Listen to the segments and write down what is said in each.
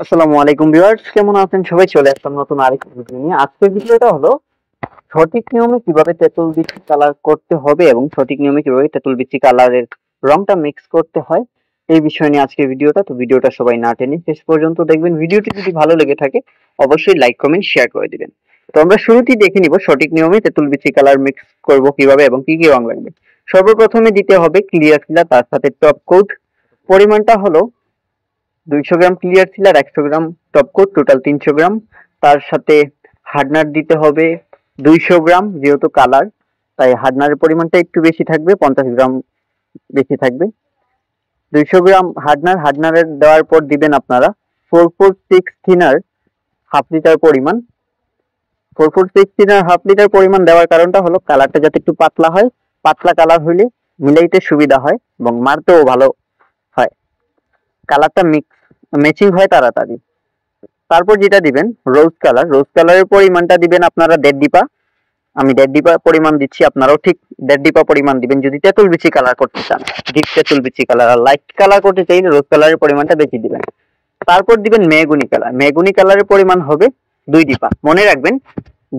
আসসালামু আলাইকুম ভিউয়ার্স, কেমন আছেন সবাই? চলে আসলাম নতুন আরেকটি ভিডিও নিয়ে। আজকের ভিডিওটা হলো সঠিক নিয়মে কিভাবে তেঁতুল বিচি কালার করতে হবে এবং সঠিক নিয়মে কিভাবে তেঁতুল বিচি কালারের রংটা মিক্স করতে হয় এই বিষয় নিয়ে আজকের ভিডিওটা। তো ভিডিওটা সবাই না টেনে শেষ পর্যন্ত দেখবেন। ভিডিওটি যদি ভালো লেগে থাকে অবশ্যই লাইক কমেন্ট শেয়ার করে দিবেন। তো আমরা শুরুতেই দেখে নিব সঠিক নিয়মে তেঁতুল বিচি কালার মিক্স করব কিভাবে এবং কি কি রং লাগবে। সর্বপ্রথমে দিতে হবে ক্লিয়ার ফিলার, তার সাথে টপ কোট। পরিমাণটা হলো 200 গ্রাম ক্লিয়ার সিলার, 100 গ্রাম টপ কোট, টোটাল 300 গ্রাম। তার সাথে হার্ডনার দিতে হবে 200 গ্রাম, যেহেতু কালার তাই হার্ডনারের পরিমাণটা একটু বেশি থাকবে, 50 গ্রাম বেশি থাকবে। 200 গ্রাম হার্ডনারের দেওয়ার পর দিবেন আপনারা 446 থিনার হাফ লিটার পরিমাণ। 446 থিনার হাফ লিটার পরিমাণ দেওয়ার কারণটা হলো কালারটা যাতে একটু পাতলা হয়, পাতলা কালার হলে মিলাইতে সুবিধা হয় এবং মারতেও ভালো হয়, কালারটা ম্যাচিং হয় তাড়াতাড়ি। তারপর যেটা দিবেন রোজ কালারের পরিমাণটা দিবেন আপনারা 1.5 ডিপা। আমি 1.5 ডিপা পরিমাণ দিচ্ছি, আপনারাও ঠিক 1.5 ডিপা পরিমাণ দিবেন যদি তেঁতুল বিচি কালার করতে চান। ডিপ তেঁতুল বিচি কালার আর লাইট কালার করতে চাইলে রোজ কালারের পরিমাণটা বেশি দিবেন। তারপর দিবেন মেহগুনি কালারের পরিমাণ হবে 2 ডিপা। মনে রাখবেন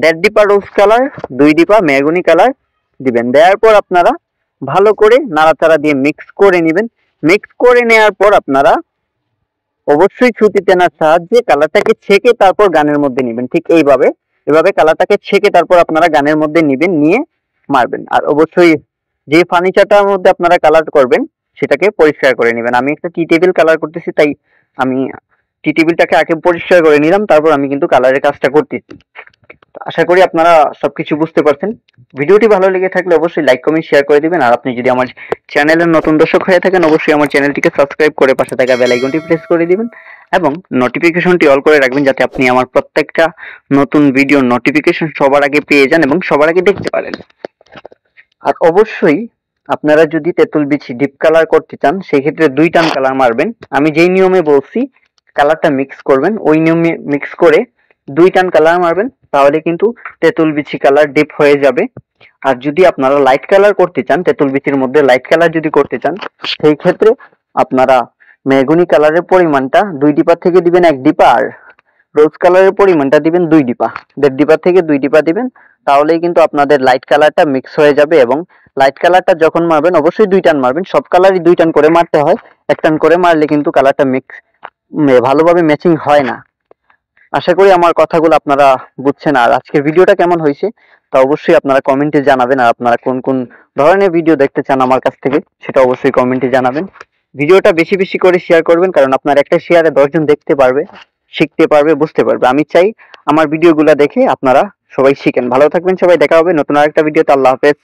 1.5 ডিপা রোজ কালার, 2 ডিপা মেহগুনি কালার দিবেন। দেওয়ার পর আপনারা ভালো করে নাড়াচাড়া দিয়ে মিক্স করে নেবেন। মিক্স করে নেওয়ার পর আপনারা অবশ্যই ছুটি টেনার সাহায্যে কালারটাকে ছেঁকে তারপর গানের মধ্যে নেবেন। ঠিক এভাবে কালারটাকে ছেঁকে তারপর আপনারা গানের মধ্যে নেবেন, নিয়ে মারবেন। আর অবশ্যই যে ফার্নিচারটার মধ্যে আপনারা কালার করবেন সেটাকে পরিষ্কার করে নেবেন। আমি একটা টি টেবিল কালার করতেছি, তাই আমি টি টেবিলটাকে আগে পরিষ্কার করে নিলাম, তারপর আমি কিন্তু কালারের কাজটা করতেছি। আশা করি আপনারা সবকিছু বুঝতে পারছেন। ভিডিওটি ভালো লেগে থাকলে অবশ্যই লাইক কমেন্ট শেয়ার করে দিবেন। আর আপনি যদি আমার চ্যানেলের নতুন দর্শক হয়ে থাকেন অবশ্যই আমার চ্যানেলটিকে সাবস্ক্রাইব করে পাশে থাকা বেল আইকনটি প্রেস করে দিবেন এবং নোটিফিকেশনটি অল করে রাখবেন, যাতে আপনি আমার প্রত্যেকটা নতুন ভিডিওর নোটিফিকেশন সবার আগে পেয়ে যান এবং সবার আগে দেখতে পারেন। আর অবশ্যই আপনারা যদি তেঁতুল বিচি ডিপ কালার করতে চান সেক্ষেত্রে 2 টান কালার মারবেন। আমি যেই নিয়মে বলছি কালারটা মিক্স করবেন ওই নিয়মে মিক্স করে 2 টান কালার মারবেন, তাহলে কিন্তু তেঁতুল বিচি কালার ডিপ হয়ে যাবে। আর যদি আপনারা লাইট কালার করতে চান, তেঁতুল বিচির মধ্যে লাইট কালার যদি করতে চান সেই ক্ষেত্রে আপনারা মেহগুনি কালারের পরিমাণটা 2 ডিপা থেকে দিবেন 1 ডিপা, আর রোজ কালারের পরিমাণটা দিবেন 2 ডিপা। 1.5 ডিপা থেকে 2 ডিপা দিবেন, তাহলেই কিন্তু আপনাদের লাইট কালারটা মিক্স হয়ে যাবে। এবং লাইট কালারটা যখন মারবেন অবশ্যই 2 টান মারবেন, সব কালারই 2 টান করে মারতে হয়। 1 টান করে মারলে কিন্তু কালারটা মিক্স ভালোভাবে ম্যাচিং হয় না। আশা করি আমার কথাগুলো আপনারা বুঝছেন। আর আজকের ভিডিওটা কেমন হয়েছে তা অবশ্যই আপনারা কমেন্টে জানাবেন। আর আপনারা কোন কোন ধরনের ভিডিও দেখতে চান আমার কাছ থেকে সেটা অবশ্যই কমেন্টে জানাবেন। ভিডিওটা বেশি বেশি করে শেয়ার করবেন, কারণ আপনার একটা শেয়ারে 10 জন দেখতে পারবে, শিখতে পারবে, বুঝতে পারবে। আমি চাই আমার ভিডিওগুলো দেখে আপনারা সবাই শিখেন। ভালো থাকবেন সবাই, দেখা হবে নতুন আরেকটা ভিডিওতে। আল্লাহ হাফেজ।